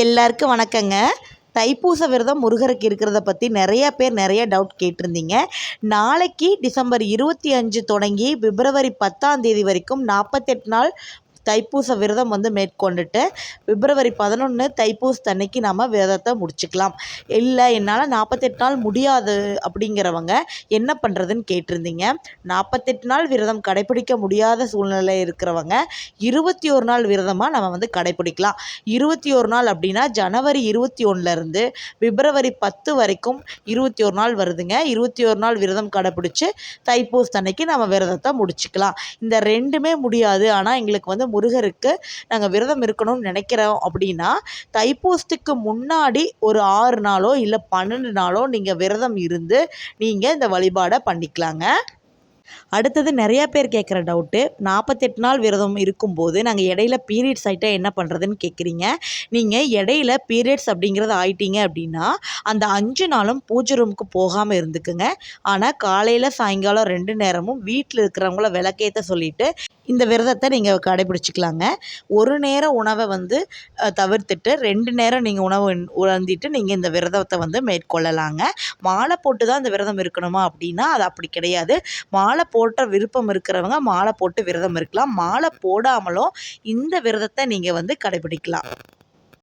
எல்லாருக்கும் வணக்கங்க. தைப்பூச விரதம் முருகருக்கு இருக்கிறத பற்றி நிறைய பேர் நிறைய டவுட் கேட்டிருந்தீங்க. நாளைக்கு டிசம்பர் 25 தொடங்கி பிப்ரவரி 10ஆம் தேதி வரைக்கும் 48 நாள் தைப்பூச விரதம் மேற்கொண்டுட்டு பிப்ரவரி 11 தைப்பூசத்தன்னைக்கு நாம் விரதத்தை முடிச்சுக்கலாம். இல்லை என்னால் 48 நாள் முடியாது அப்படிங்கிறவங்க என்ன பண்ணுறதுன்னு கேட்டிருந்தீங்க. 48 நாள் விரதம் கடைப்பிடிக்க முடியாத சூழ்நிலை இருக்கிறவங்க 21 நாள் விரதமாக நம்ம கடைப்பிடிக்கலாம். 21 நாள் அப்படின்னா ஜனவரி 21லேருந்து பிப்ரவரி 10 வரைக்கும் 21 நாள் வருதுங்க. 21 நாள் விரதம் கடைப்பிடிச்சு தைப்பூசத்தன்னைக்கு நம்ம விரதத்தை முடிச்சுக்கலாம். இந்த ரெண்டுமே முடியாது, ஆனால் எங்களுக்கு முருகருக்கு நாங்கள் விரதம் இருக்கணும்னு நினைக்கிறோம் அப்படின்னா தைப்பூசத்துக்கு முன்னாடி ஒரு 6 நாளோ இல்லை 12 நாளோ நீங்கள் விரதம் இருந்து நீங்கள் இந்த வழிபாடை பண்ணிக்கலாங்க. அடுத்தது நிறைய பேர் கேட்குற டவுட்டு, 48 நாள் விரதம் இருக்கும்போது நாங்கள் இடையில பீரியட்ஸ் ஆகிட்டா என்ன பண்ணுறதுன்னு கேட்குறீங்க. நீங்கள் இடையில பீரியட்ஸ் அப்படிங்கிறது ஆயிட்டீங்க அப்படின்னா அந்த 5 நாளும் பூஜை ரூமுக்கு போகாமல் இருந்துக்குங்க. ஆனால் காலையில் சாயங்காலம் 2 நேரமும் வீட்டில் இருக்கிறவங்கள விளக்கேற்ற சொல்லிவிட்டு இந்த விரதத்தை நீங்கள் கடைபிடிச்சிக்கலாங்க. ஒரு நேரம் உணவை தவிர்த்துட்டு 2 நேரம் நீங்கள் உணவு உறந்திட்டு நீங்கள் இந்த விரதத்தை மேற்கொள்ளலாங்க. மாலை போட்டு தான் இந்த விரதம் இருக்கணுமா அப்படின்னா அது அப்படி கிடையாது. மாலை போட்ட விருப்பம் இருக்கிறவங்க மாலை போட்டு விரதம் இருக்கலாம். மாலை போடாமலும் இந்த விரதத்தை நீங்கள் கடைபிடிக்கலாம்.